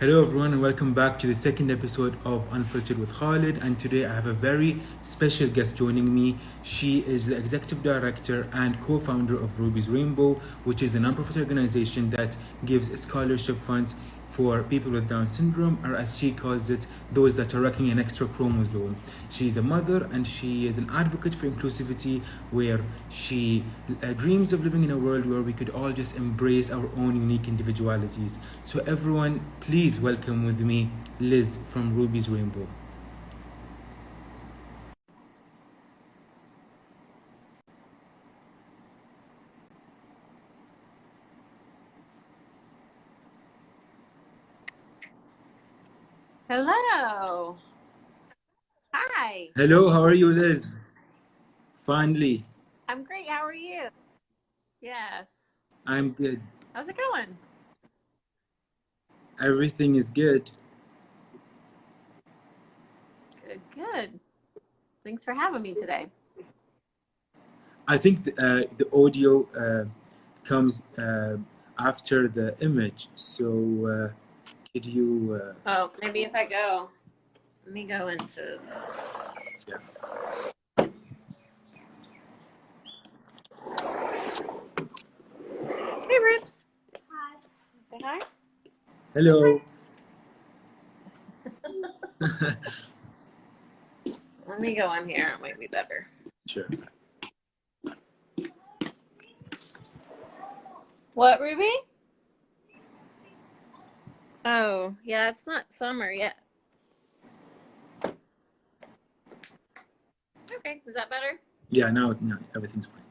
Hello, everyone, and welcome back to the second episode of Unfiltered with Khalid. And today I have a very special guest joining me. She is the executive director and co founder of Ruby's Rainbow, which is a non-profit organization that gives scholarship funds for people with Down syndrome, or as she calls it, those that are lacking an extra chromosome. She is a mother and she is an advocate for inclusivity, where she dreams of living in a world where we could all just embrace our own unique individualities. So, everyone, please welcome with me Liz from Ruby's Rainbow. Hello. Hi. Hello, how are you, Liz? Finally, I'm great. How are you? Yes. I'm good. How's it going? Everything is good. Good, good. Thanks for having me today. I think the audio comes after the image. So, could you? Oh, maybe if I go, let me go into. Yeah. Hey, Roots. Say hi. Hello. Let me go on here. It might be better. Sure. What, Ruby? Oh, yeah, it's not summer yet. Okay, is that better? Yeah. Now everything's fine.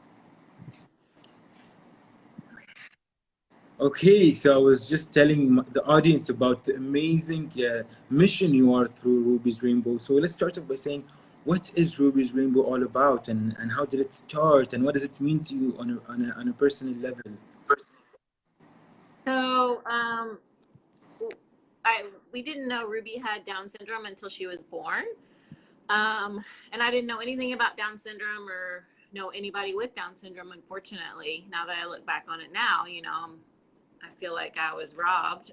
Okay, so I was just telling the audience about the amazing mission you are through Ruby's Rainbow. So let's start off by saying, what is Ruby's Rainbow all about, and how did it start, and what does it mean to you on a personal level? So, I we didn't know Ruby had Down syndrome until she was born. And I didn't know anything about Down syndrome or know anybody with Down syndrome, unfortunately. Now that I look back on it now, I feel like I was robbed.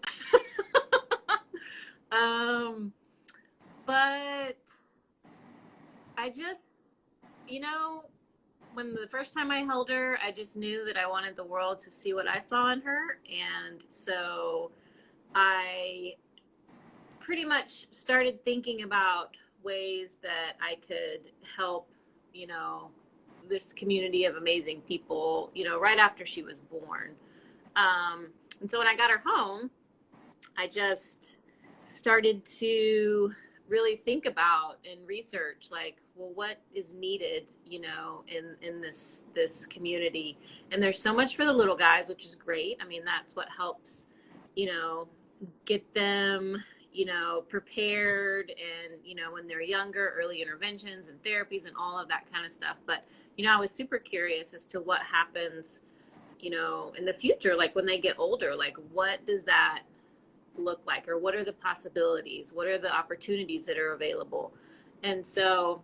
um, but I just, you know, when the first time I held her, I just knew that I wanted the world to see what I saw in her. And so I pretty much started thinking about ways that I could help, you know, this community of amazing people, right after she was born. And so when I got her home, I just started to really think about and research, like, well, what is needed, in this community. And there's so much for the little guys, which is great. I mean, that's what helps, you know, get them, prepared, and, when they're younger, early interventions and therapies and all of that kind of stuff. But, I was super curious as to what happens, in the future, like when they get older, like what does that look like, or what are the possibilities, what are the opportunities that are available. And so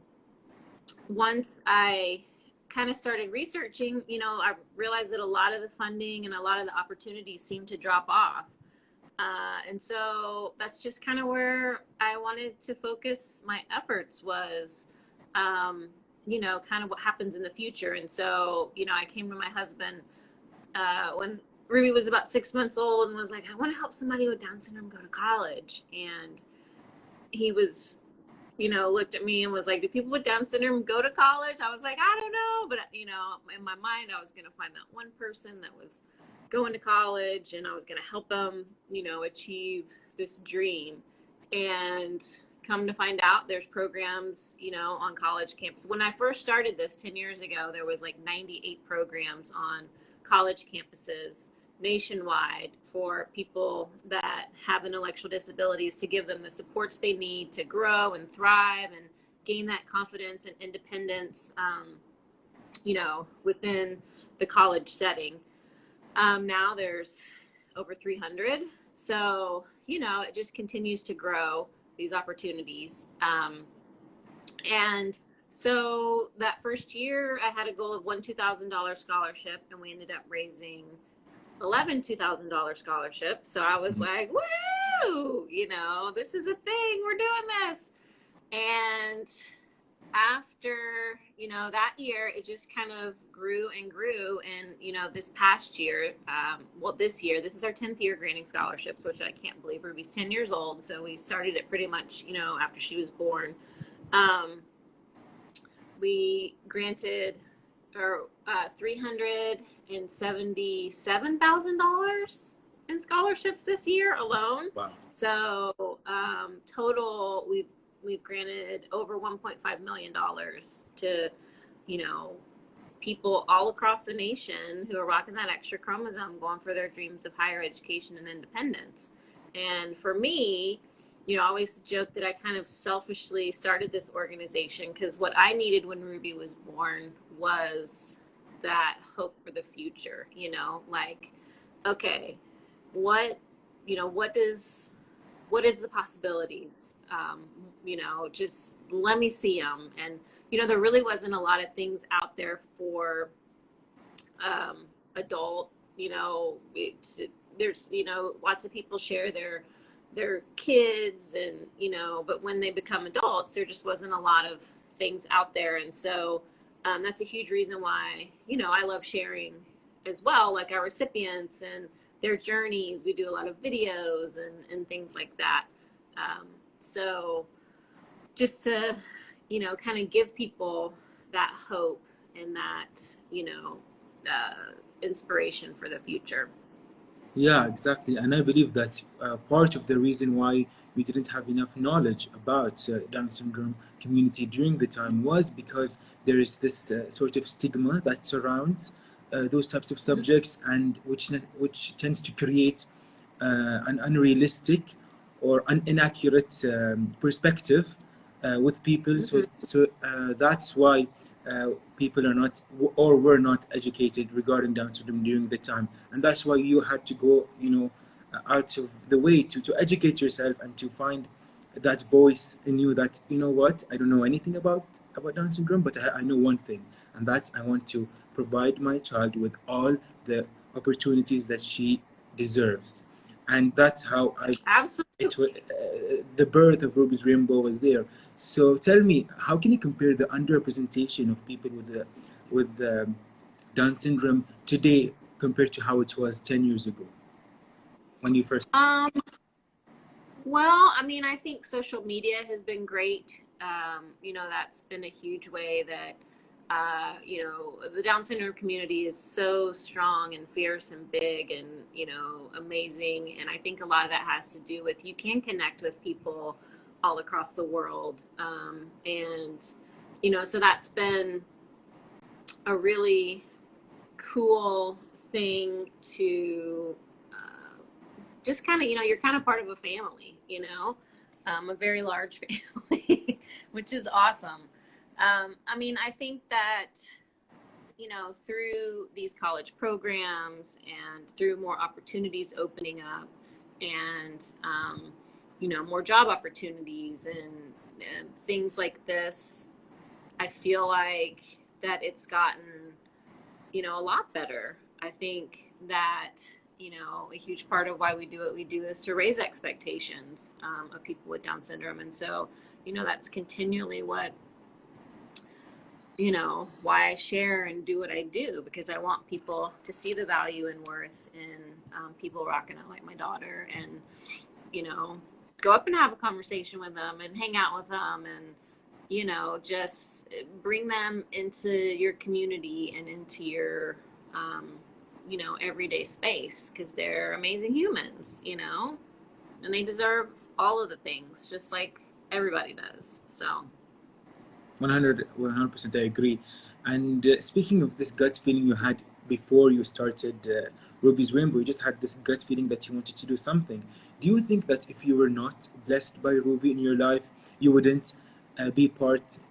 once I kind of started researching, I realized that a lot of the funding and a lot of the opportunities seem to drop off. And so that's just kind of where I wanted to focus my efforts, was, kind of what happens in the future. And so, I came to my husband when Ruby was about 6 months old and was like, I want to help somebody with Down syndrome go to college. And he was, looked at me and was like, do people with Down syndrome go to college? I was like, I don't know. But, in my mind, I was going to find that one person that was going to college, and I was going to help them, achieve this dream. And come to find out, there's programs, on college campus. When I first started this 10 years ago, there was like 98 programs on college campuses nationwide for people that have intellectual disabilities, to give them the supports they need to grow and thrive and gain that confidence and independence, within the college setting. Now there's over 300. So, it just continues to grow, these opportunities. And so that first year, I had a goal of one $2,000 scholarship, and we ended up raising 11 $2,000 scholarships. So I was like, woo! woo, you know, this is a thing, we're doing this. And after, you know, that year, it just kind of grew and grew. And, you know, this past year, this year, this is our 10th year granting scholarships, which I can't believe. Ruby's 10 years old. So we started it pretty much, you know, after she was born. We granted $377,000 in scholarships this year alone. Wow. So total, we've granted over $1.5 million to, you know, people all across the nation who are rocking that extra chromosome, going for their dreams of higher education and independence. And for me, you know, I always joke that I kind of selfishly started this organization because what I needed when Ruby was born was that hope for the future, you know, like, okay, what is the possibilities? You know, just let me see them. And, you know, there really wasn't a lot of things out there for adult, you know, there's, you know, lots of people share their kids and, you know, but when they become adults, there just wasn't a lot of things out there. And so that's a huge reason why, you know, I love sharing as well, like our recipients and their journeys. We do a lot of videos and things like that. So just to, you know, kind of give people that hope and that, you know, inspiration for the future. Yeah, exactly. And I believe that part of the reason why we didn't have enough knowledge about Down syndrome community during the time was because there is this sort of stigma that surrounds those types of subjects, and which tends to create an unrealistic or inaccurate perspective with people. So that's why people are not or were not educated regarding Down syndrome during the time, and that's why you had to go, you know, out of the way to educate yourself and to find that voice in you that, you know what, I don't know anything about Down syndrome, but I know one thing, and that's I want to provide my child with all the opportunities that she deserves. And that's how Absolutely. the birth of Ruby's Rainbow was there. So tell me, how can you compare the underrepresentation of people with Down syndrome today compared to how it was 10 years ago when you first? Well, I mean, I think social media has been great. You know, that's been a huge way that, you know, the Down syndrome community is so strong and fierce and big and, you know, amazing. And I think a lot of that has to do with you can connect with people all across the world. And, you know, so that's been a really cool thing to just kind of, you know, you're kind of part of a family, you know, a very large family, which is awesome. I mean, I think that, you know, through these college programs and through more opportunities opening up and, you know, more job opportunities and things like this, I feel like that it's gotten, you know, a lot better. I think that, you know, a huge part of why we do what we do is to raise expectations of people with Down syndrome. And so, you know, that's continually what, you know, why I share and do what I do, because I want people to see the value and worth in people rocking out like my daughter and, you know, go up and have a conversation with them and hang out with them and, you know, just bring them into your community and into your, you know, everyday space, because they're amazing humans, you know, and they deserve all of the things just like everybody does. So 100% I agree. And speaking of this gut feeling you had before you started Ruby's Rainbow, you just had this gut feeling that you wanted to do something. Do you think that if you were not blessed by Ruby in your life, you wouldn't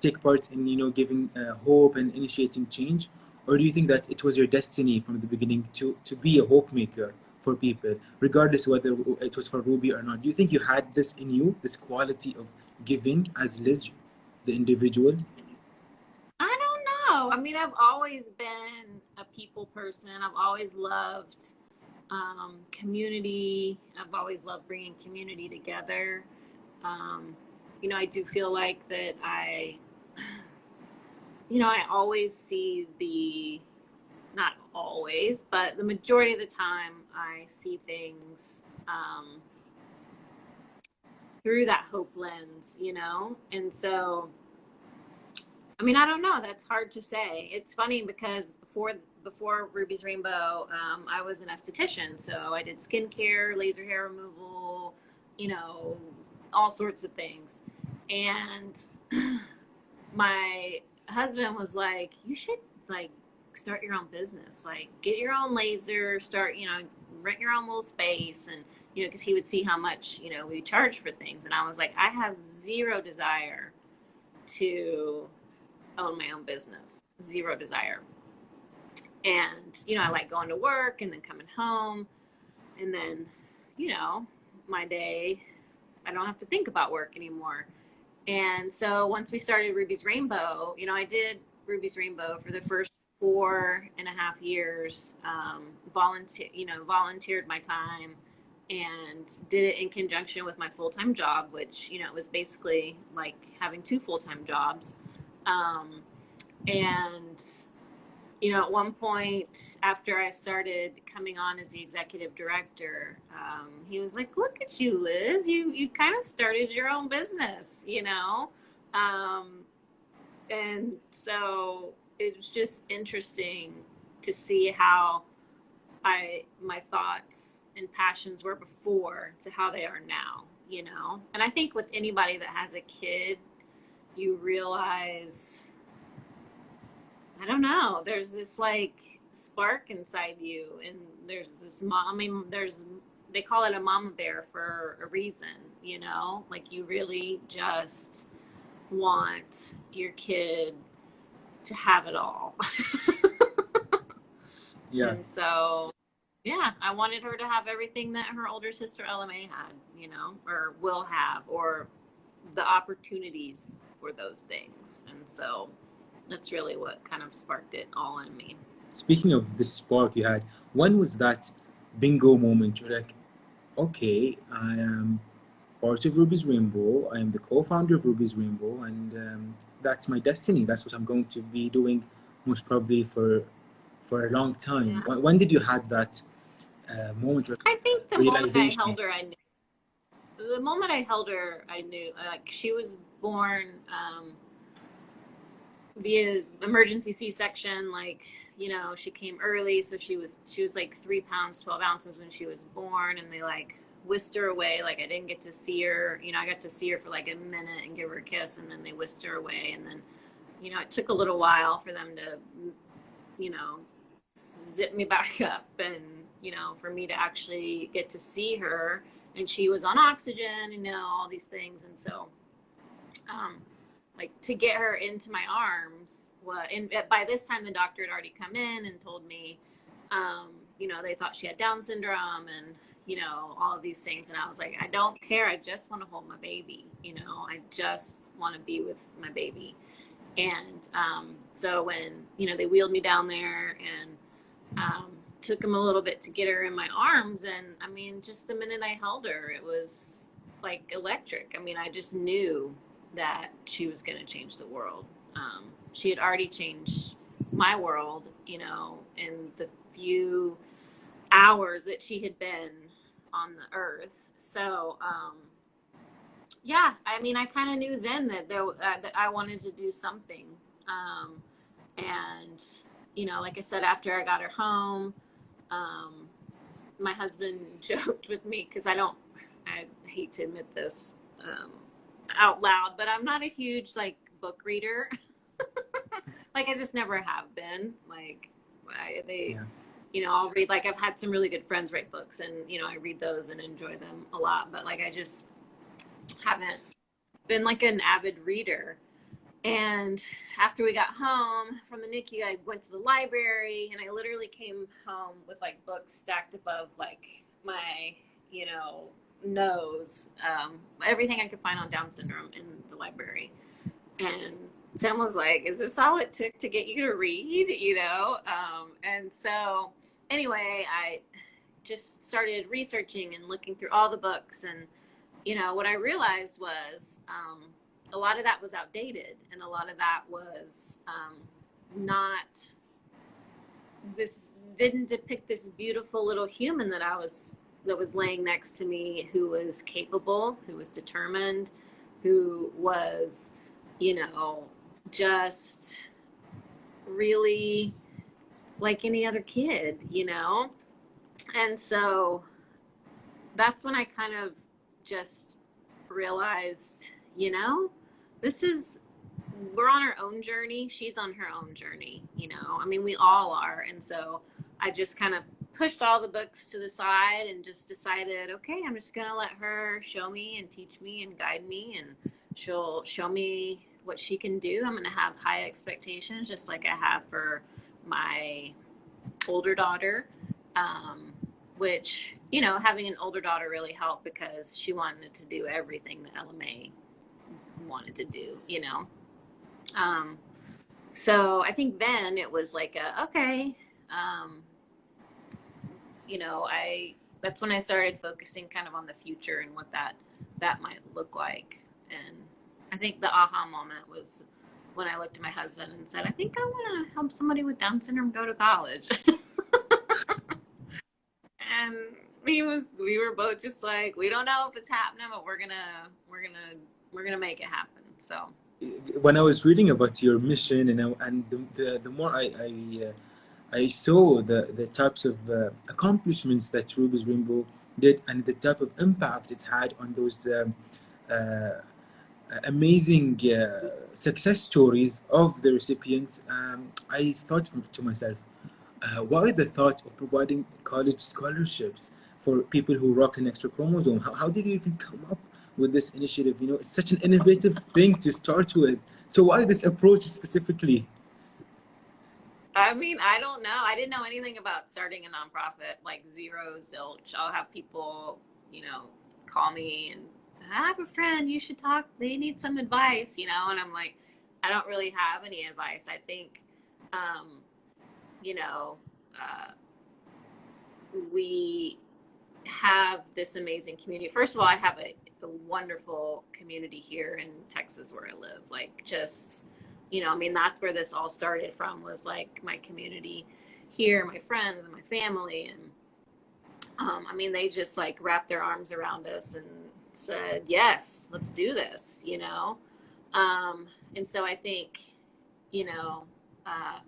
take part in, you know, giving hope and initiating change? Or do you think that it was your destiny from the beginning to be a hope maker for people, regardless whether it was for Ruby or not? Do you think you had this in you, this quality of giving as Liz, the individual? I don't know. I mean, I've always been a people person. I've always loved Community. I've always loved bringing community together. Um, I do feel like that I always see not always, but the majority of the time I see things through that hope lens. And so, I don't know. That's hard to say. It's funny because before Ruby's Rainbow, I was an esthetician, so I did skincare, laser hair removal, you know, all sorts of things. And my husband was like, "You should like start your own business, like get your own laser, start, rent your own little space." And because he would see how much we charge for things, and I was like, I have zero desire to own my own business, zero desire. And I like going to work and then coming home, and then my day, I don't have to think about work anymore. And so once we started Ruby's Rainbow, I did Ruby's Rainbow for the first 4.5 years. Volunteered my time and did it in conjunction with my full-time job, which it was basically like having two full-time jobs. And at one point after I started coming on as the executive director, he was like, "Look at you, Liz, you kind of started your own business," and so it was just interesting to see how my thoughts and passions were before to how they are now. And I think with anybody that has a kid, you realize, I don't know, there's this like spark inside you, and there's this they call it a mama bear for a reason, like you really just want your kid to have it all. Yeah. And so, yeah, I wanted her to have everything that her older sister LMA had, or will have, or the opportunities for those things. And so that's really what kind of sparked it all in me. Speaking of the spark you had, when was that bingo moment? You're like, okay, I am part of Ruby's Rainbow. I am the co-founder of Ruby's Rainbow, and that's my destiny. That's what I'm going to be doing, most probably for a long time. Yeah. When did you had that moment of I think the moment I realization? held her, I knew. The moment I held her, I knew. Like, she was born via emergency C-section. Like, she came early, so she was like 3 pounds 12 ounces when she was born, and they like whisked her away. Like, I didn't get to see her. I got to see her for like a minute and give her a kiss, and then they whisked her away. And then it took a little while for them to zip me back up, and for me to actually get to see her. And she was on oxygen, all these things. And so like, to get her into my arms, and by this time the doctor had already come in and told me they thought she had Down syndrome, and all of these things. And I was like, I don't care, I just want to hold my baby. I just want to be with my baby. And so when they wheeled me down there, and took him a little bit to get her in my arms, and just the minute I held her, it was like electric. I just knew that she was going to change the world. She had already changed my world, in the few hours that she had been on the earth. So yeah, I kind of knew then that that I wanted to do something. And like I said, after I got her home, my husband joked with me, because I hate to admit this out loud, but I'm not a huge like book reader. Like, I just never have been. Like, I'll read, like, I've had some really good friends write books, and I read those and enjoy them a lot, but like I just haven't been like an avid reader. And after we got home from the NICU, I went to the library, and I literally came home with like books stacked above like my, nose, everything I could find on Down syndrome in the library. And Sam was like, "Is this all it took to get you to read?" And so anyway, I just started researching and looking through all the books. And, what I realized was a lot of that was outdated, and a lot of that was not this didn't depict this beautiful little human that was laying next to me, who was capable, who was determined, who was, just really like any other kid, And so that's when I kind of just realized, this is, we're on our own journey. She's on her own journey, we all are. And so I just kind of pushed all the books to the side and just decided, okay, I'm just going to let her show me and teach me and guide me, and she'll show me what she can do. I'm going to have high expectations, just like I have for my older daughter, which, having an older daughter really helped because she wanted to do everything that LMA wanted to do, So I think then it was like, okay, that's when I started focusing kind of on the future and what that might look like. And I think the aha moment was when I looked at my husband and said, I think I want to help somebody with Down syndrome go to college. And we were both just like, we don't know if it's happening, but we're gonna make it happen. So when I was reading about your mission, and the more I saw the types of accomplishments that Ruby's Rainbow did, and the type of impact it had on those amazing success stories of the recipients, I thought to myself, why the thought of providing college scholarships for people who rock an extra chromosome? How did you even come up with this initiative? It's such an innovative thing to start with. So why this approach specifically? I don't know. I didn't know anything about starting a nonprofit, like zero zilch. I'll have people, call me and, I have a friend, you should talk. They need some advice, and I'm like, I don't really have any advice. I think, we have this amazing community. First of all, I have a wonderful community here in Texas where I live. Like, just, that's where this all started from, was like my community here, my friends and my family. And they just like wrapped their arms around us and said, yes, let's do this, and so I think,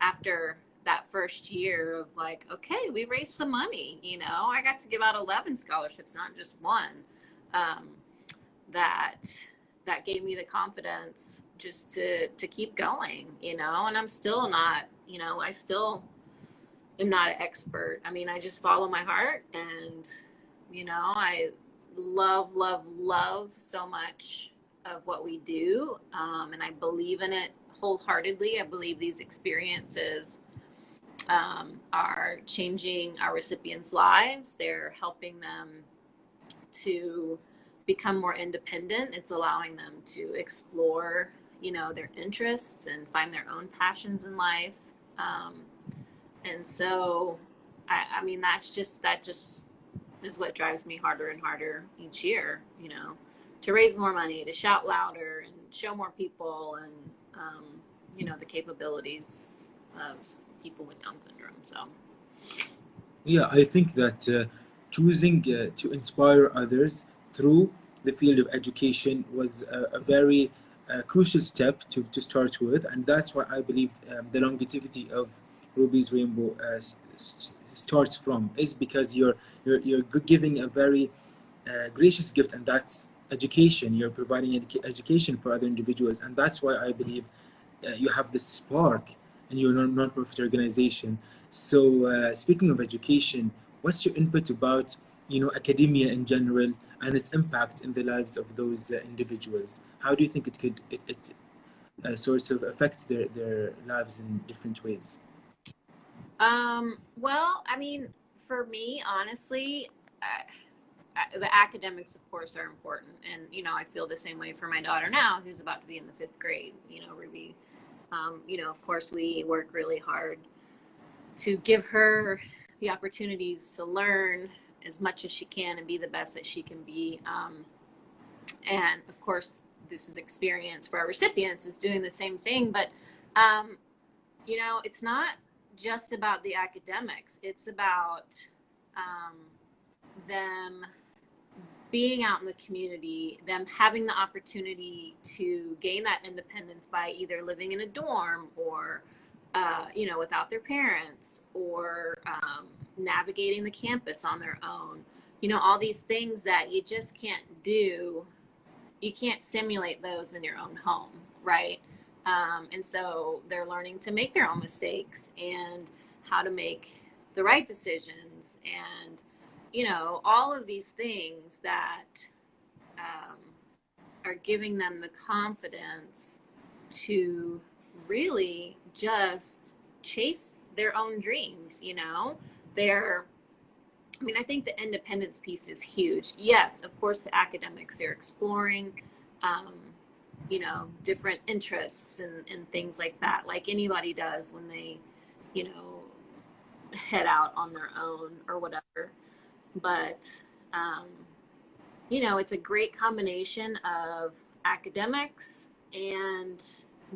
after that first year of like, okay, we raised some money, I got to give out 11 scholarships, not just one. That gave me the confidence just to keep going, and I'm still not, I still am not an expert. I just follow my heart, and, I love so much of what we do. And I believe in it wholeheartedly. I believe these experiences are changing our recipients' lives. They're helping them to become more independent. It's allowing them to explore, their interests and find their own passions in life. And so, that just is what drives me harder and harder each year, to raise more money, to shout louder and show more people, and, the capabilities of people with Down syndrome. So, yeah, I think that choosing to inspire others through the field of education was a very crucial step to start with, and that's why I believe the longevity of Ruby's Rainbow starts from, is because you're giving a very gracious gift, and that's education. You're providing education for other individuals, and that's why I believe you have this spark in your non-profit organization. So speaking of education, what's your input about academia in general and its impact in the lives of those individuals? How do you think it sort of affect their lives in different ways? well, for me, honestly, the academics, of course, are important. And, I feel the same way for my daughter now, who's about to be in the 5th grade, Ruby. Of course, we work really hard to give her the opportunities to learn, as much as she can and be the best that she can be. And of course, this is experience for our recipients is doing the same thing. But, you know, it's not just about the academics. It's about them being out in the community, them having the opportunity to gain that independence by either living in a dorm or, you know, without their parents, or navigating the campus on their own. You know, all these things that you just can't do. You can't simulate those in your own home, right? And so they're learning to make their own mistakes and how to make the right decisions, and you know, all of these things that are giving them the confidence to really just chase their own dreams. You know, I mean, I think the independence piece is huge. Yes, of course, the academics, they're exploring, you know, different interests and things like that, like anybody does when they, you know, head out on their own or whatever. But, you know, it's a great combination of academics and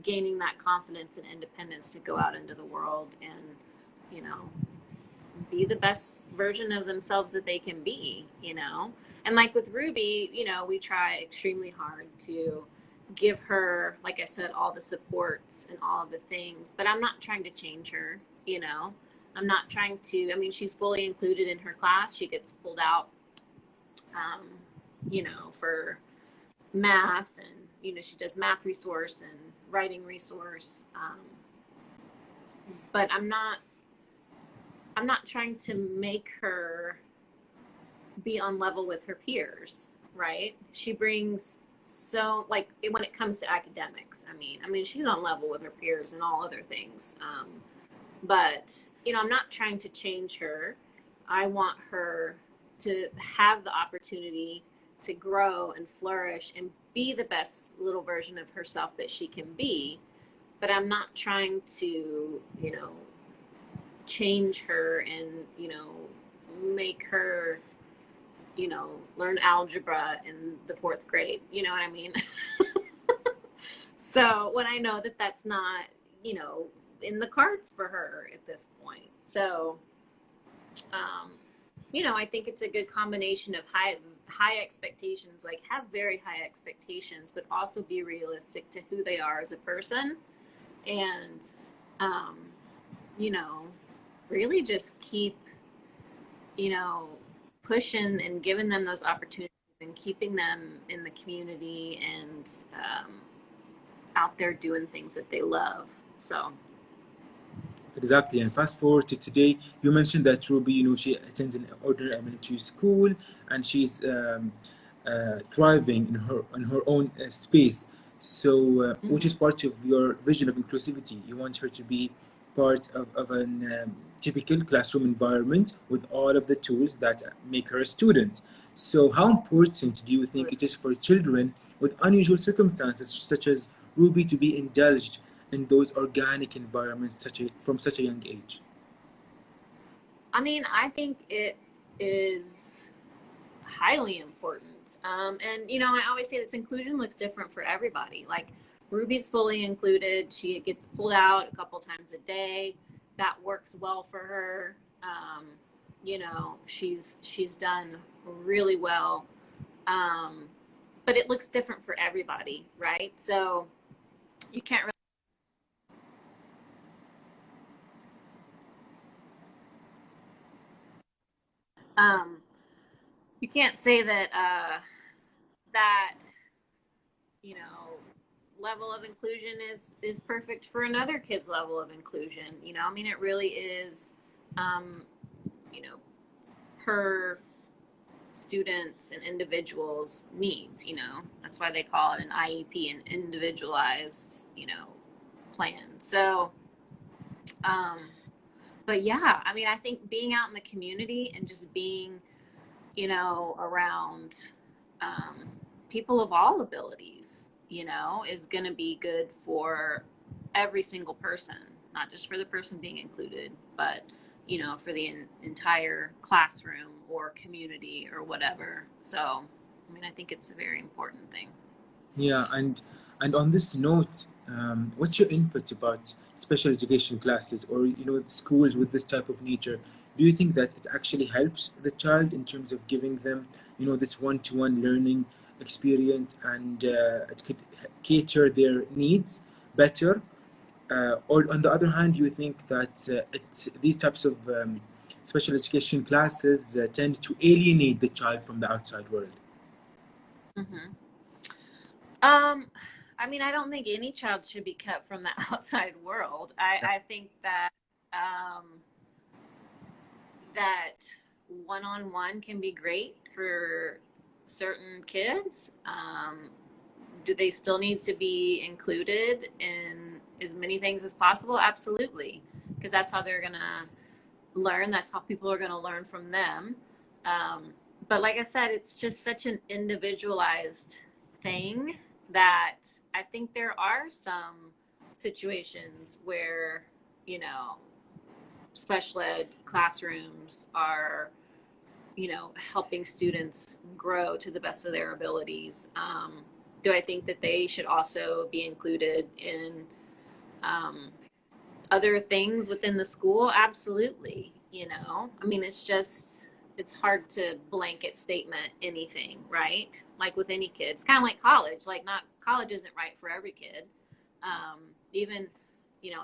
gaining that confidence and independence to go out into the world and, you know, be the best version of themselves that they can be, you know? And like with Ruby, you know, we try extremely hard to give her, like I said, all the supports and all of the things, but I'm not trying to change her, you know? I'm not trying to, I mean, she's fully included in her class. She gets pulled out, you know, for math, and, you know, she does math resource and writing resource. But I'm not trying to make her be on level with her peers, right? She brings, so like when it comes to academics, I mean she's on level with her peers and all other things. But you know, I'm not trying to change her. I want her to have the opportunity to grow and flourish and be the best little version of herself that she can be. But I'm not trying to, you know, change her and, you know, make her, you know, learn algebra in the 4th grade. You know what I mean? So when I know that that's not, you know, in the cards for her at this point. So, you know, I think it's a good combination of high expectations, like have very high expectations, but also be realistic to who they are as a person. And, you know, really just keep, you know, pushing and giving them those opportunities and keeping them in the community and out there doing things that they love. So. Exactly. And fast forward to today, you mentioned that Ruby, you know, she attends an ordinary elementary school, and she's thriving in her own space. So, which is part of your vision of inclusivity. You want her to be part of an typical classroom environment with all of the tools that make her a student. So, how important do you think it is for children with unusual circumstances, such as Ruby, to be indulged in those organic environments from such a young age? I mean, I think it is highly important. And, you know, I always say this inclusion looks different for everybody. Like Ruby's fully included. She gets pulled out a couple times a day. That works well for her. You know, she's done really well. But it looks different for everybody, right? So you can't really you can't say that that, you know, level of inclusion is perfect for another kid's level of inclusion. You know, I mean, it really is, you know, per students and individuals' needs. You know, that's why they call it an IEP, an individualized, you know, plan. So, but yeah, I mean, I think being out in the community and just being, you know, around people of all abilities, you know, is going to be good for every single person, not just for the person being included, but for the entire classroom or community or whatever. So, I mean, I think it's a very important thing. Yeah, and on this note, what's your input about special education classes or schools with this type of nature? Do you think that it actually helps the child in terms of giving them this one-to-one learning experience and it could cater their needs better? Or on the other hand, you think that these types of special education classes tend to alienate the child from the outside world? Mm-hmm. I mean, I don't think any child should be kept from the outside world. I think that that one-on-one can be great for certain kids. Do they still need to be included in as many things as possible? Absolutely, because that's how they're gonna learn. That's how people are gonna learn from them. But like I said, it's just such an individualized thing that I think there are some situations where, special ed classrooms are, helping students grow to the best of their abilities. Do I think that they should also be included in other things within the school? Absolutely. I mean, it's hard to blanket statement anything, right? Like with any kid, it's kind of like college. Like, not college isn't right for every kid. Even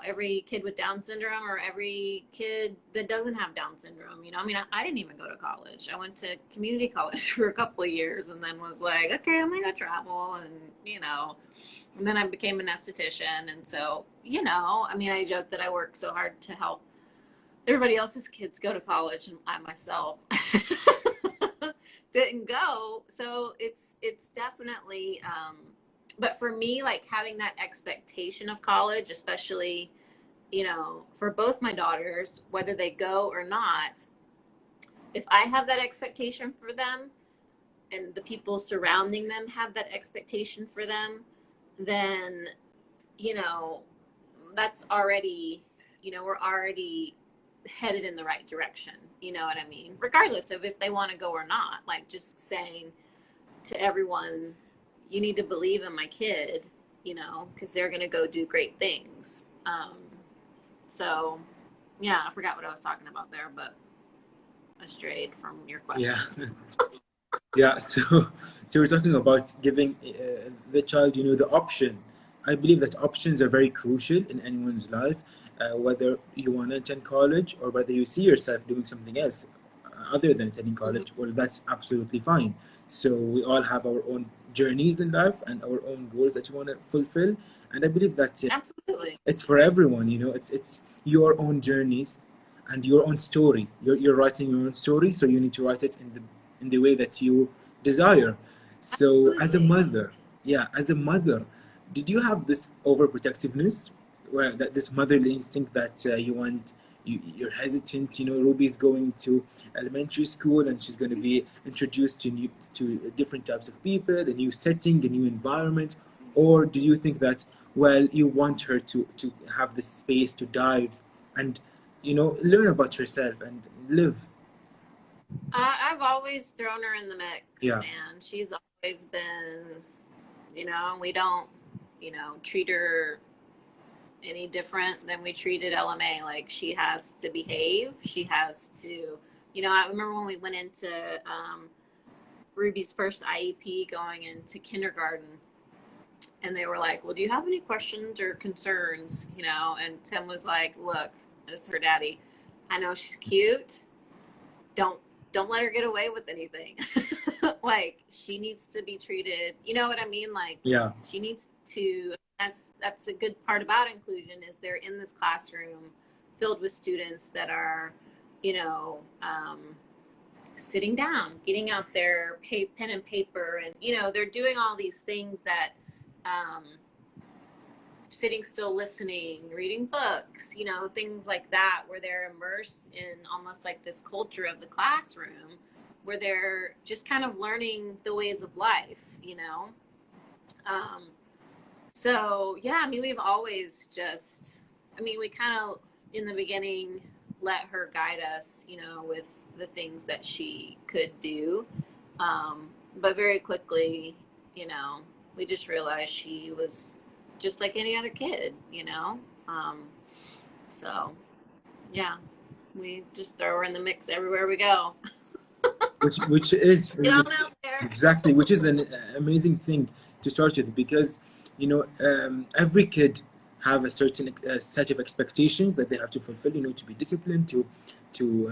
every kid with Down syndrome or every kid that doesn't have Down syndrome. I mean, I didn't even go to college. I went to community college for a couple of years and then was like, okay, I'm gonna go travel, and and then I became an esthetician. And so, I mean, I joke that I work so hard to help everybody else's kids go to college, and I myself didn't go. So it's definitely but for me, like, having that expectation of college, especially for both my daughters, whether they go or not, if I have that expectation for them and the people surrounding them have that expectation for them, then that's already, we're already headed in the right direction. You know what I mean? Regardless of if they want to go or not. Like, just saying to everyone, you need to believe in my kid, because they're going to go do great things. So, yeah, I forgot what I was talking about there, but I strayed from your question. Yeah. Yeah, so we're talking about giving the child, the option. I believe that options are very crucial in anyone's life, whether you want to attend college or whether you see yourself doing something else other than attending college. Well, that's absolutely fine. So we all have our own journeys in life and our own goals that we want to fulfill, and I believe that Absolutely. it's for everyone. It's your own journeys and your own story. You're writing your own story, so you need to write it in the way that you desire. So as a Absolutely. mother, as a mother, did you have this overprotectiveness, where that this motherly instinct that you're hesitant? Ruby's going to elementary school and she's going to be introduced to different types of people, a new setting, a new environment. Or do you think that, well, you want her to have the space to dive and learn about herself and live? I've always thrown her in the mix, Yeah. and she's always been, we don't, treat her any different than we treated LMA. Like, she has to behave. She has to, I remember when we went into Ruby's first IEP going into kindergarten, and they were like, well, do you have any questions or concerns? And Tim was like, look, this is her daddy. I know she's cute. Don't let her get away with anything. Like, she needs to be treated, you know what I mean? Like, Yeah. she needs to, that's a good part about inclusion, is they're in this classroom filled with students that are, sitting down, getting out their pen and paper, and, they're doing all these things that, sitting still, listening, reading books, things like that, where they're immersed in almost like this culture of the classroom, where they're just kind of learning the ways of life. So, yeah, I mean, we've always just, I mean, we kind of, in the beginning, let her guide us, with the things that she could do. But very quickly, we just realized she was just like any other kid. So yeah, we just throw her in the mix everywhere we go. which is Get on out there. exactly, which is an amazing thing to start with, because every kid have a certain set of expectations that they have to fulfill, to be disciplined, to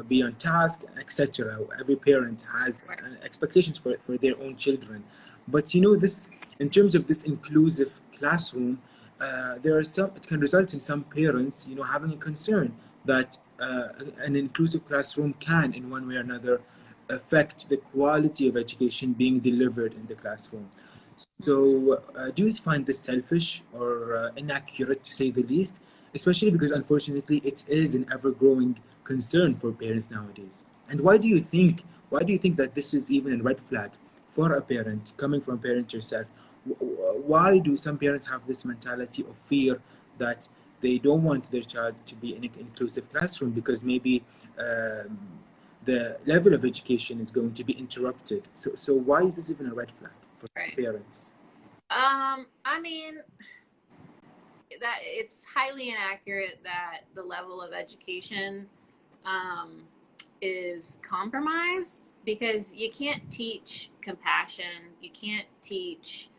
be on task, etc. Every parent has expectations for their own children. But this, in terms of this inclusive classroom, there are some, it can result in some parents having a concern that an inclusive classroom can, in one way or another, affect the quality of education being delivered in the classroom. So, do you find this selfish or inaccurate, to say the least? Especially because, unfortunately, it is an ever-growing concern for parents nowadays. And why do you think? Why do you think that this is even a red flag for a parent, coming from a parent yourself? Why do some parents have this mentality of fear that they don't want their child to be in an inclusive classroom because maybe the level of education is going to be interrupted? So why is this even a red flag for parents? I mean, that it's highly inaccurate that the level of education is compromised, because you can't teach compassion. You can't teach,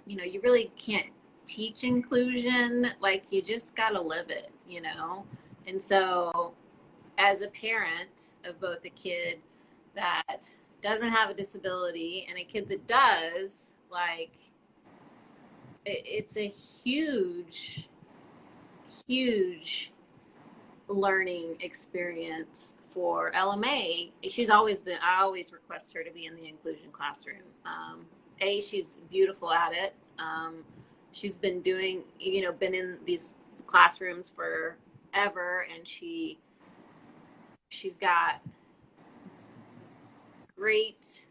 you really can't teach inclusion. Like, you just gotta live it, And so, as a parent of both a kid that doesn't have a disability and a kid that does, like, it's a huge learning experience for LMA. I always request her to be in the inclusion classroom. She's beautiful at it. She's been doing, been in these classrooms forever, and she's got great,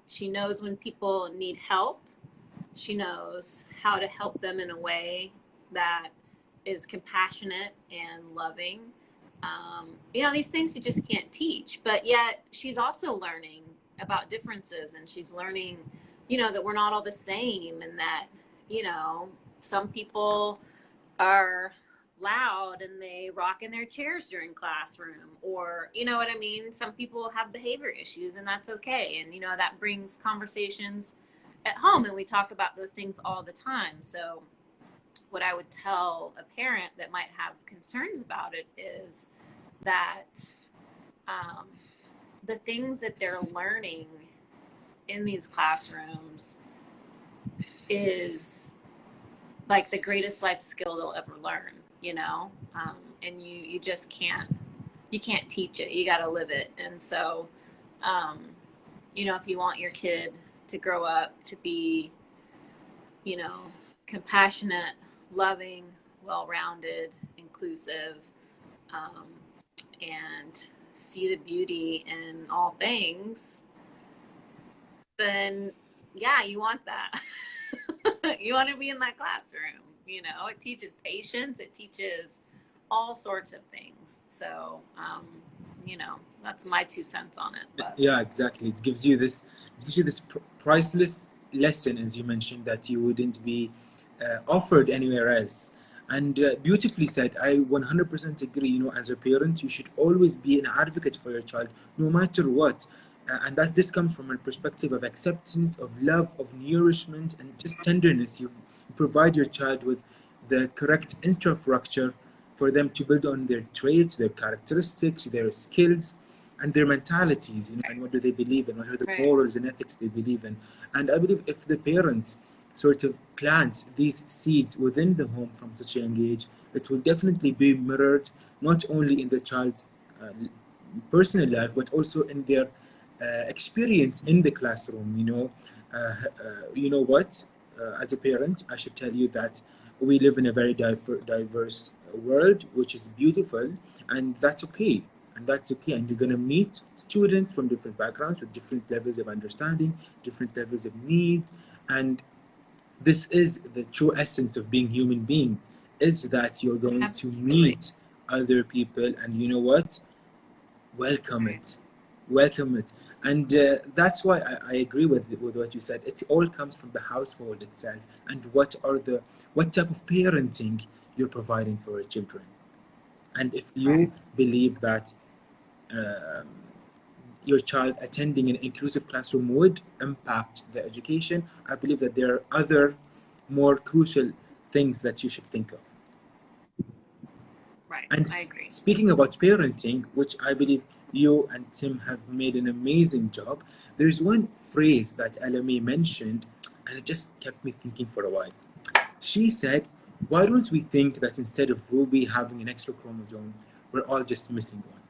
she knows when people need help. She knows how to help them in a way that is compassionate and loving. These things you just can't teach, but yet she's also learning about differences, and she's learning, that we're not all the same, and that, some people are loud and they rock in their chairs during classroom, or what I mean, some people have behavior issues, and that's okay, and that brings conversations at home, and we talk about those things all the time. So what I would tell a parent that might have concerns about it is that the things that they're learning in these classrooms is like the greatest life skill they'll ever learn, and you just can't teach it. You got to live it. And so, if you want your kid to grow up to be, compassionate, loving, well-rounded, inclusive, and see the beauty in all things, then yeah, you want that. You want to be in that classroom. It teaches patience, it teaches all sorts of things. So that's my 2 cents on it. But. Yeah, exactly. It gives you this priceless lesson, as you mentioned, that you wouldn't be offered anywhere else. And beautifully said. I 100% agree. As a parent, you should always be an advocate for your child, no matter what. And that this comes from a perspective of acceptance, of love, of nourishment, and just tenderness. You provide your child with the correct infrastructure for them to build on their traits, their characteristics, their skills, and their mentalities, and what do they believe in, what are the morals and ethics they believe in. And I believe if the parent sort of plants these seeds within the home from such a young age, it will definitely be mirrored not only in the child's personal life, but also in their experience in the classroom. You know what? As a parent, I should tell you that we live in a very diverse world, which is beautiful, and that's okay. And you're going to meet students from different backgrounds with different levels of understanding, different levels of needs, and this is the true essence of being human beings. is that you're going to Absolutely. meet other people, and you know what? Welcome Right. it. Welcome it. And that's why I agree with what you said. It all comes from the household itself, and what type of parenting you're providing for your children. And if you Right. believe that um, your child attending an inclusive classroom would impact the education, I believe that there are other more crucial things that you should think of. Right. And I agree. speaking about parenting, which I believe you and Tim have made an amazing job, there's one phrase that LMA mentioned, and it just kept me thinking for a while. She said, "Why don't we think that instead of Ruby having an extra chromosome, we're all just missing one?"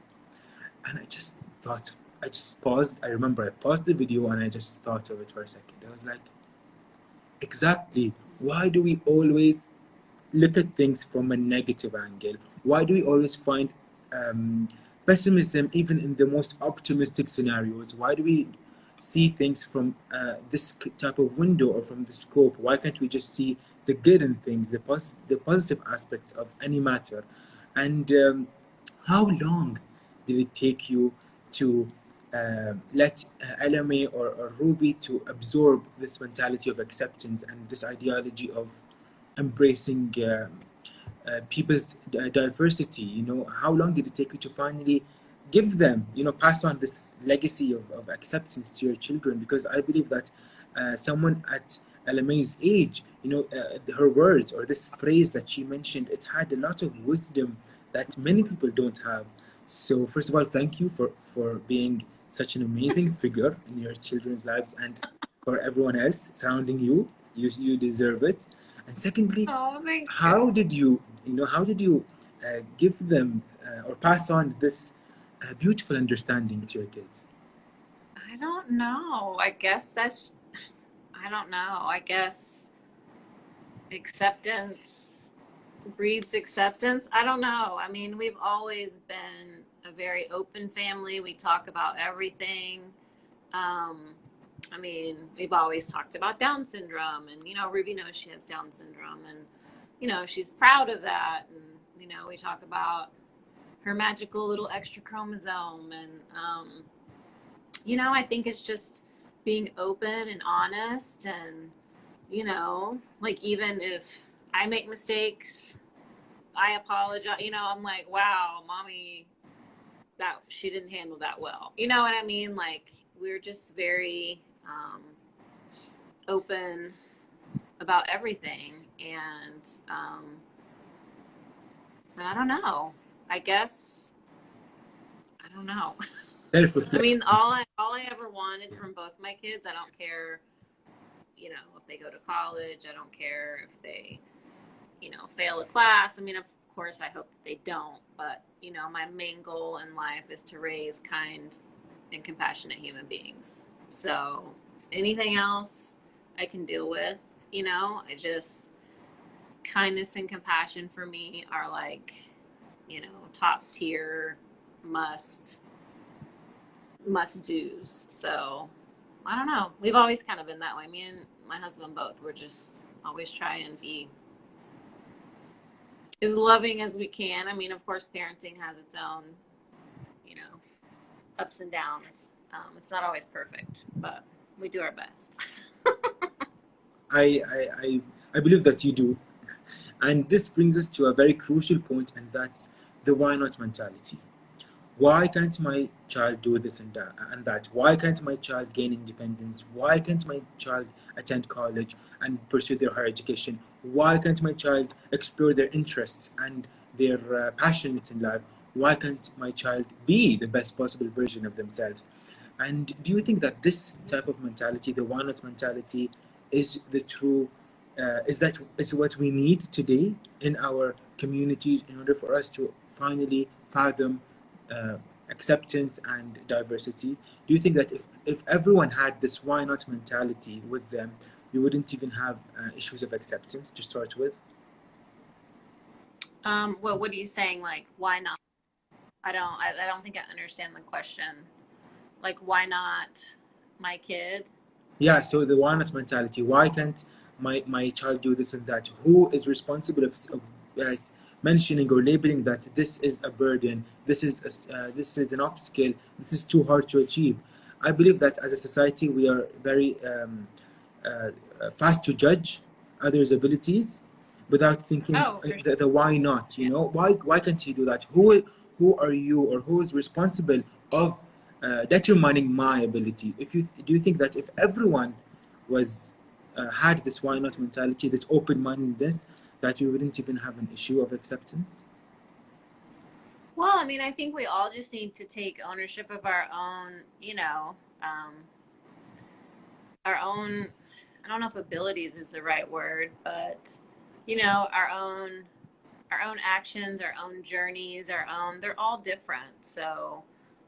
And I just thought, I just paused. I remember I paused the video and I just thought of it for a second. I was like, exactly. Why do we always look at things from a negative angle? Why do we always find pessimism even in the most optimistic scenarios? Why do we see things from this type of window or from the scope? Why can't we just see the good in things, the positive aspects of any matter? And how long did it take you to let LMA or Ruby to absorb this mentality of acceptance and this ideology of embracing people's diversity? You know, how long did it take you to finally give them, you know, pass on this legacy of acceptance to your children? Because I believe that someone at LMA's age, you know, her words or this phrase that she mentioned, it had a lot of wisdom that many people don't have. So first of all, thank you for being such an amazing figure in your children's lives and for everyone else surrounding you. You deserve it. And secondly, Oh, thank you. how did you give them or pass on this beautiful understanding to your kids? I don't know. I don't know. I guess acceptance breeds acceptance. I don't know. I mean, we've always been a very open family. We talk about everything. Um, I mean, we've always talked about Down syndrome, and Ruby knows she has Down syndrome, and she's proud of that. And we talk about her magical little extra chromosome, and I think it's just being open and honest, and like, even if I make mistakes, I apologize. I'm like, wow, mommy, that she didn't handle that well. You know what I mean? Like, we're just very open about everything, and I don't know. I guess I don't know. I mean, Self-reflection. all I ever wanted from both my kids, I don't care, if they go to college. I don't care if they, fail a class. I mean, of course, I hope that they don't. But my main goal in life is to raise kind and compassionate human beings. So anything else I can deal with. I just kindness and compassion for me are like, top tier must do's. So I don't know. We've always kind of been that way. Me and my husband both. We're just always try and be as loving as we can. I mean, of course, parenting has its own, ups and downs. It's not always perfect, but we do our best. I believe that you do. And this brings us to a very crucial point, and that's the why not mentality. Why can't my child do this and that? Why can't my child gain independence? Why can't my child attend college and pursue their higher education? Why can't my child explore their interests and their passions in life? Why can't my child be the best possible version of themselves? And do you think that this type of mentality, the why not mentality, is the true, is what we need today in our communities in order for us to finally fathom uh, acceptance and diversity? Do you think that if everyone had this why not mentality with them, we wouldn't even have issues of acceptance to start with? Well, what are you saying? Like, why not? I don't think I understand the question. Like, why not my kid? Yeah, so the why not mentality. Why can't my child do this and that? Who is responsible of mentioning or labeling that this is a burden, this is an obstacle, this is too hard to achieve. I believe that as a society we are very fast to judge others' abilities without thinking Oh, for the why not. sure. Why can't you do that? Who are you, or who is responsible of determining my ability? If you do you think that if everyone was had this why not mentality, this open-mindedness, that we wouldn't even have an issue of acceptance? Well, I mean, I think we all just need to take ownership of our own, our own, I don't know if abilities is the right word, but our own actions, our own journeys, they're all different. So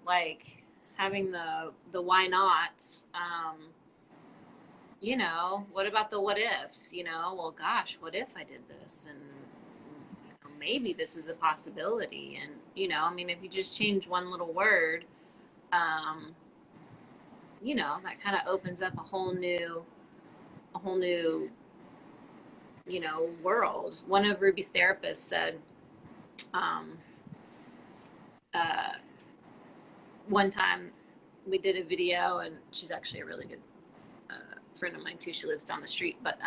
like having the why not, what about the what ifs? Well, gosh, what if I did this? And maybe this is a possibility. And, I mean, if you just change one little word, um, that kind of opens up a whole new, a whole new, world. One of Ruby's therapists said, um, uh, one time we did a video, and she's actually a really good friend of mine too. She lives down the street, but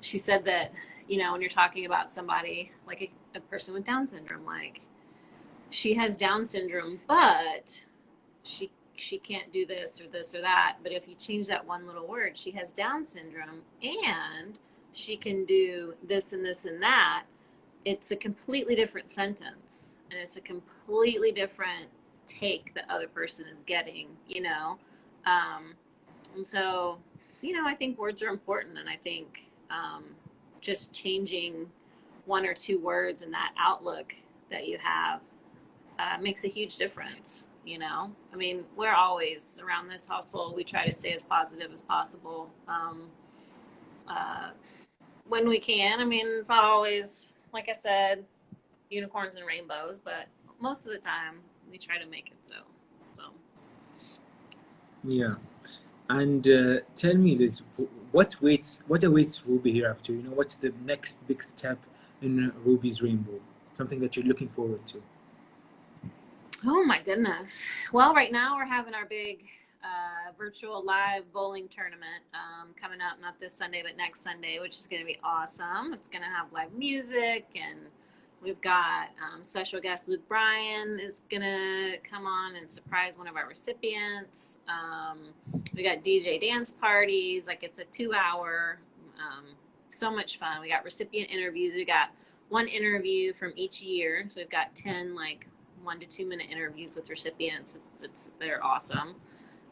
she said that when you're talking about somebody like a person with Down syndrome, like she has Down syndrome, but she can't do this or this or that. But if you change that one little word, she has Down syndrome and she can do this and this and that. It's a completely different sentence, and it's a completely different take the other person is getting. And so, I think words are important, and I think just changing one or two words in that outlook that you have makes a huge difference. I mean, we're always around this household, we try to stay as positive as possible uh, when we can. I mean, it's not always, like I said, unicorns and rainbows, but most of the time we try to make it so. Yeah. And tell me, Liz, what awaits Ruby hereafter? What's the next big step in Ruby's rainbow? Something that you're looking forward to? Oh my goodness. Well, right now we're having our big virtual live bowling tournament coming up, not this Sunday, but next Sunday, which is going to be awesome. It's going to have live music, and we've got special guest Luke Bryan is going to come on and surprise one of our recipients. We got DJ dance parties. Like, it's a 2-hour, so much fun. We got recipient interviews. We got one interview from each year. So we've got 10 like 1 to 2 minute interviews with recipients. They're awesome.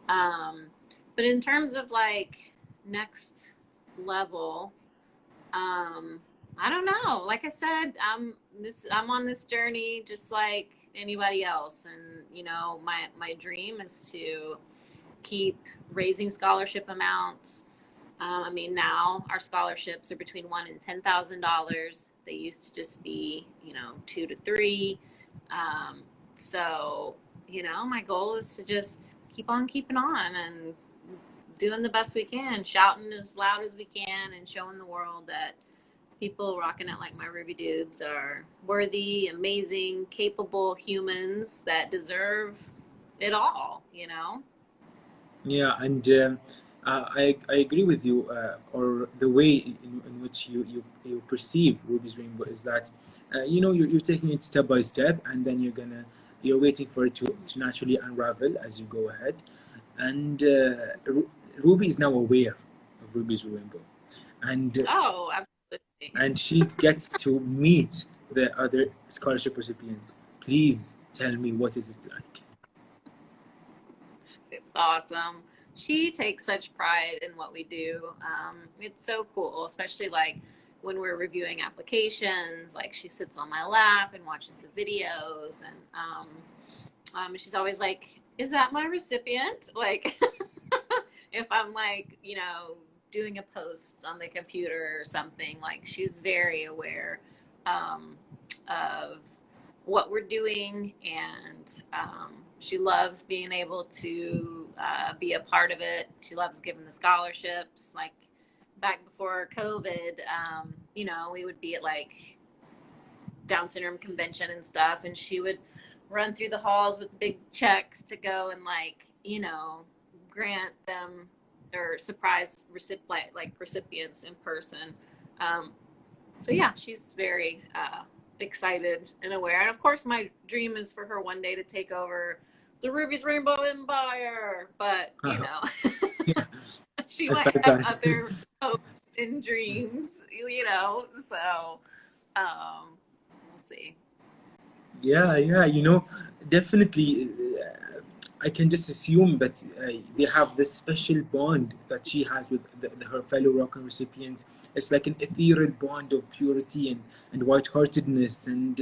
But in terms of like next level, I don't know. Like I said, I'm on this journey just like anybody else, and my dream is to keep raising scholarship amounts. I mean, now our scholarships are between $1,000 and $10,000. They used to just be, 2 to 3. So, my goal is to just keep on keeping on and doing the best we can, shouting as loud as we can, and showing the world that people rocking it like my Ruby Dubes are worthy, amazing, capable humans that deserve it all. Yeah, and I agree with you, or the way in which you perceive Ruby's rainbow is that you're taking it step by step, and then you're waiting for it to naturally unravel as you go ahead. And Ruby is now aware of Ruby's rainbow, and Oh, absolutely. and she gets to meet the other scholarship recipients. Please tell me, what is it like? It's awesome. She takes such pride in what we do. It's so cool, especially like when we're reviewing applications. Like, she sits on my lap and watches the videos, and she's always like, "Is that my recipient?" Like, if I'm like, doing a post on the computer or something, like, she's very aware of what we're doing, and she loves being able to be a part of it. She loves giving the scholarships. Like, back before COVID, we would be at like Down syndrome convention and stuff, and she would run through the halls with big checks to go and like, you know, grant them or surprise recipients in person. Um, so yeah, she's very excited and aware. And of course, my dream is for her one day to take over the Ruby's Rainbow Empire. But you know, Yeah, she I might felt have that. other hopes and dreams, you know. So we'll see. Yeah, yeah, definitely. I can just assume that they have this special bond that she has with her fellow Rockin recipients. It's like an ethereal bond of purity and white-heartedness and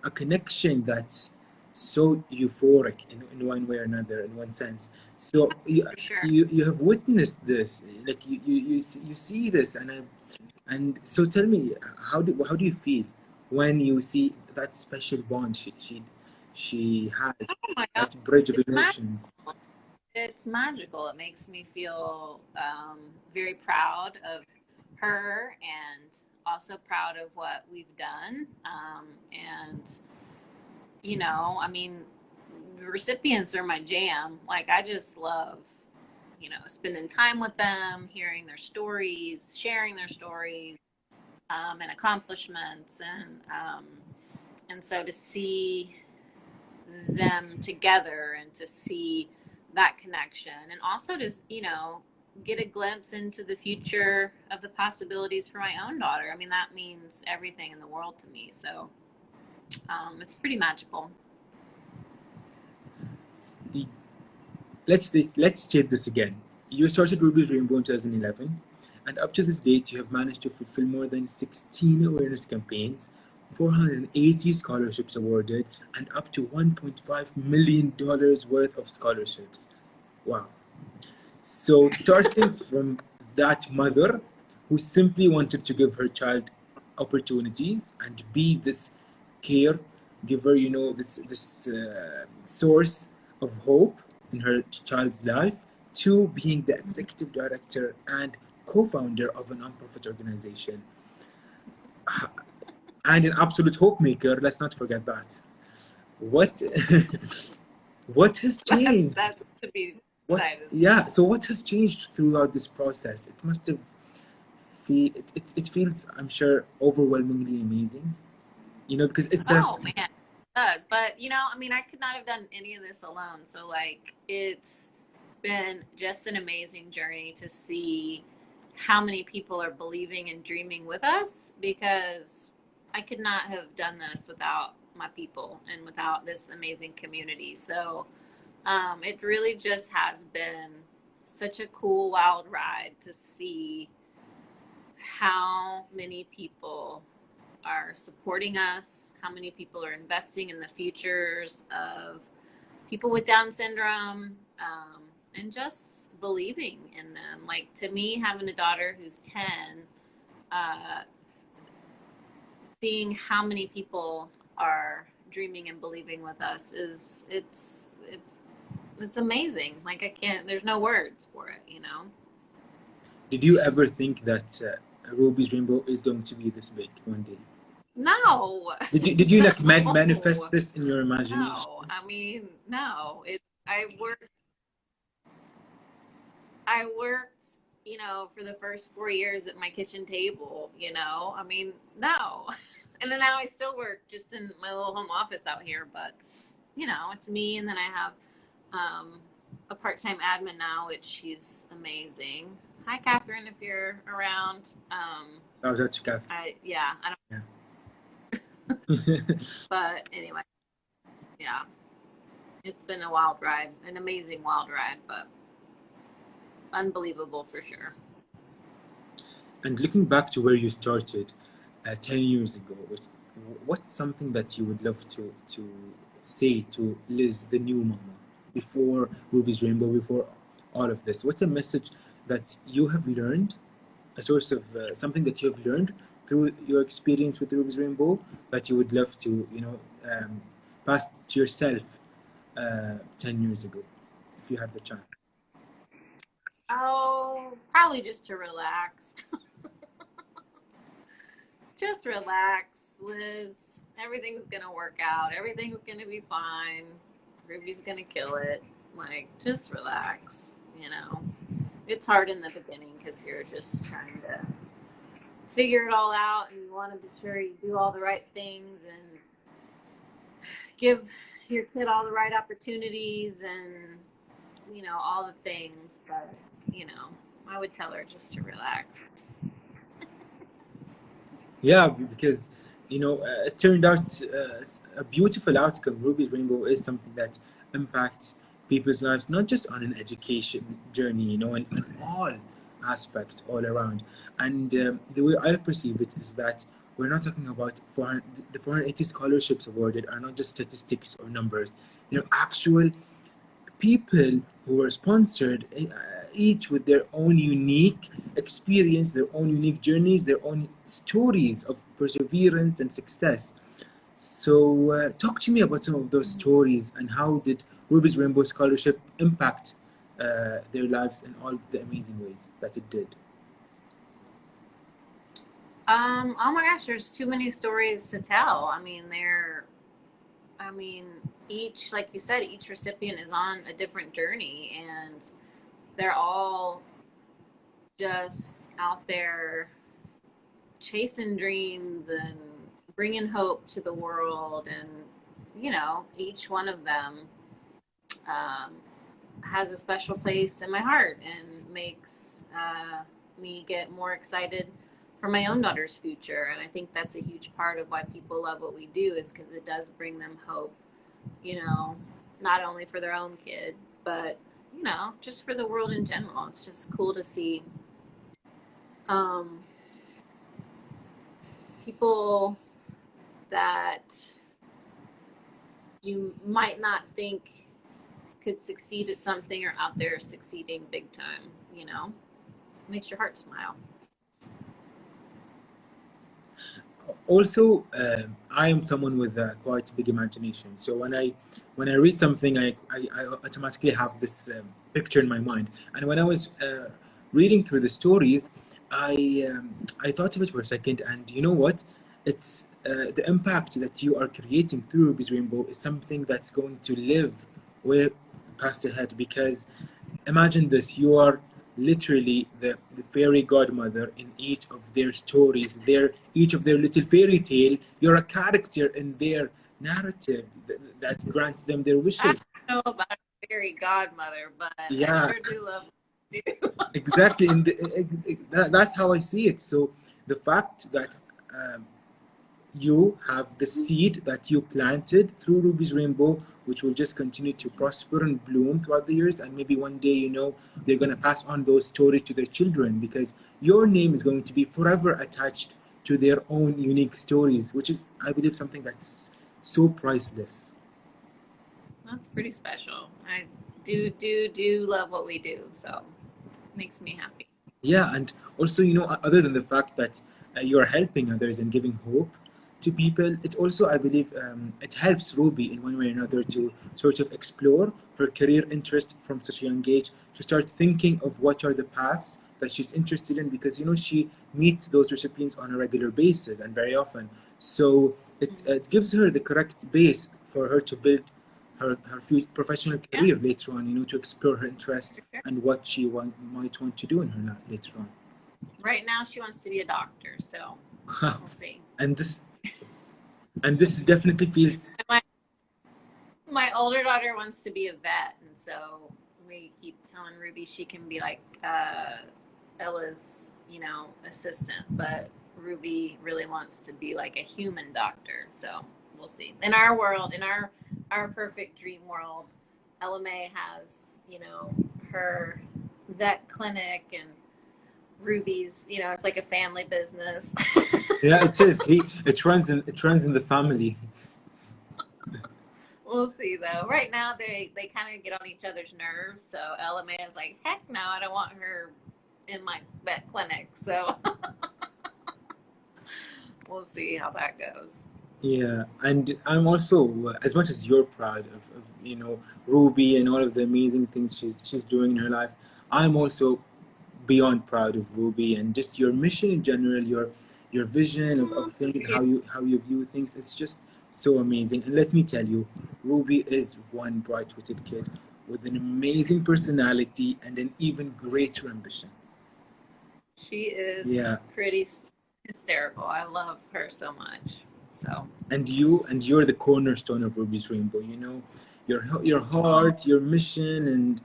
a connection that's so euphoric in one way or another, in one sense. So For sure. you have witnessed this, like you see this, and so tell me, how do you feel when you see that special bond she has, Oh my God. that bridge of It's emotions? magical. It's magical. It makes me feel very proud of her and also proud of what we've done. And, you know, I mean, recipients are my jam. Like, I just love, you know, spending time with them, hearing their stories, sharing their stories, and accomplishments. And so to see them together and to see that connection and also to, you know, get a glimpse into the future of the possibilities for my own daughter. I mean, that means everything in the world to me. So it's pretty magical. Let's check this again. You started Ruby's Rainbow in 2011, and up to this date, you have managed to fulfill more than 16 awareness campaigns, 480 scholarships awarded, and up to $1.5 million worth of scholarships. Wow. So, starting from that mother who simply wanted to give her child opportunities and be this caregiver, this source of hope in her child's life, to being the executive director and co-founder of a nonprofit organization and an absolute hope maker. Let's not forget that. What what has changed? That's to be What excited. Yeah, so what has changed throughout this process? It must have it feels, I'm sure, overwhelmingly amazing, because it's a Oh man, it does. But you know, I mean, I could not have done any of this alone. So like, it's been just an amazing journey to see how many people are believing and dreaming with us, because I could not have done this without my people and without this amazing community. So it really just has been such a cool, wild ride to see how many people are supporting us, how many people are investing in the futures of people with Down syndrome, and just believing in them. Like, to me, having a daughter who's 10, uh, seeing how many people are dreaming and believing with us it's amazing. Like, I can't, there's no words for it, you know? Did you ever think that Ruby's Rainbow is going to be this big one day? No, Did you like no, manifest this in your imagination? no. I mean, no. I worked, you know, for the first 4 years at my kitchen table, you know. I mean, no. And then now I still work just in my little home office out here, but you know, it's me, and then I have a part-time admin now, which she's amazing. Hi, Catherine, if you're around. Shout out to Kath. I don't, Yeah. but anyway, yeah, it's been a wild ride, an amazing wild ride, but unbelievable for sure. And looking back to where you started 10 years ago, what's something that you would love to say to Liz, the new mama, before Ruby's Rainbow, before all of this? What's a message that you have learned, a source of something that you have learned through your experience with Ruby's Rainbow that you would love to, pass to yourself 10 years ago, if you have the chance? Oh, probably just to relax. Just relax, Liz. everything's gonna work out. Everything's gonna be fine. Ruby's gonna kill it. Like, just relax, you know. It's hard in the beginning because you're just trying to figure it all out and you want to be sure you do all the right things and give your kid all the right opportunities and, you know, all the things. But, you know, I would tell her just to relax. Yeah, because you know it turned out a beautiful outcome. Ruby's Rainbow is something that impacts people's lives, not just on an education journey, you know, in all aspects, all around. And the way I perceive it is that we're not talking about 400, the 480 scholarships awarded are not just statistics or numbers. They're actual people who were sponsored, each with their own unique experience, their own unique journeys, their own stories of perseverance and success. So, talk to me about some of those stories and how did Ruby's Rainbow Scholarship impact their lives in all the amazing ways that it did. Oh my gosh, there's too many stories to tell. I mean, each, like you said, each recipient is on a different journey and they're all just out there chasing dreams and bringing hope to the world. And, you know, each one of them has a special place in my heart and makes me get more excited for my own daughter's future. And I think that's a huge part of why people love what we do, is because it does bring them hope, you know, not only for their own kid, but, you know, just for the world in general. It's just cool to see people that you might not think could succeed at something are out there succeeding big time, you know. Makes your heart smile. Also, I am someone with a quite big imagination. So when I read something, I automatically have this picture in my mind. And when I was reading through the stories, I thought of it for a second, and you know what? It's the impact that you are creating through Ruby's Rainbow is something that's going to live way past ahead. Because imagine this: you are literally the fairy godmother in each of their stories, each of their little fairy tale. You're a character in their narrative that grants them their I wishes. don't know about fairy godmother, but Yeah, I sure do love you. exactly. And that's how I see it. So the fact that you have the seed that you planted through Ruby's Rainbow, which will just continue to prosper and bloom throughout the years. And maybe one day, you know, they're going to pass on those stories to their children, because your name is going to be forever attached to their own unique stories, which is, I believe, something that's so priceless. That's pretty special. I do love what we do, so it makes me happy. Yeah, and also, you know, other than the fact that you're helping others and giving hope to people, it also, I believe, it helps Ruby in one way or another to sort of explore her career interest from such a young age, to start thinking of what are the paths that she's interested in, because, you know, she meets those recipients on a regular basis and very often. So it gives her the correct base for her to build her professional Yeah, career later on, you know, to explore her interests for sure. and what she might want to do in her life later on. Right now, she wants to be a doctor, so we'll see. and this definitely feels And my older daughter wants to be a vet, and so we keep telling Ruby she can be like Ella's, you know, assistant, but Ruby really wants to be like a human doctor. So we'll see. In our world, in our perfect dream world, Ella May has, you know, her vet clinic, and Ruby's, you know, it's like a family business. yeah, it is. It runs in the family. We'll see though. Right now they kind of get on each other's nerves. So Ella May is like, heck no, I don't want her in my vet clinic. So we'll see how that goes. Yeah, and I'm also, as much as you're proud of you know, Ruby and all of the amazing things she's doing in her life, I'm also beyond proud of Ruby and just your mission in general, your vision of Oh, things, thank you. how you view things. It's just So amazing. And let me tell you, Ruby is one bright-witted kid with an amazing personality and an even greater ambition. She is Yeah. pretty hysterical. I love her so much. So. And you're the cornerstone of Ruby's Rainbow. You know, your heart, your mission,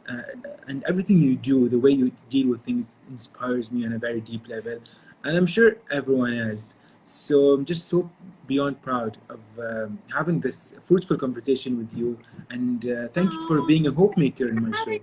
uh, and everything you do, the way you deal with things inspires me on a very deep level, and I'm sure everyone else. So I'm just so beyond proud of having this fruitful conversation with you, and thank you for being a hope maker in my show.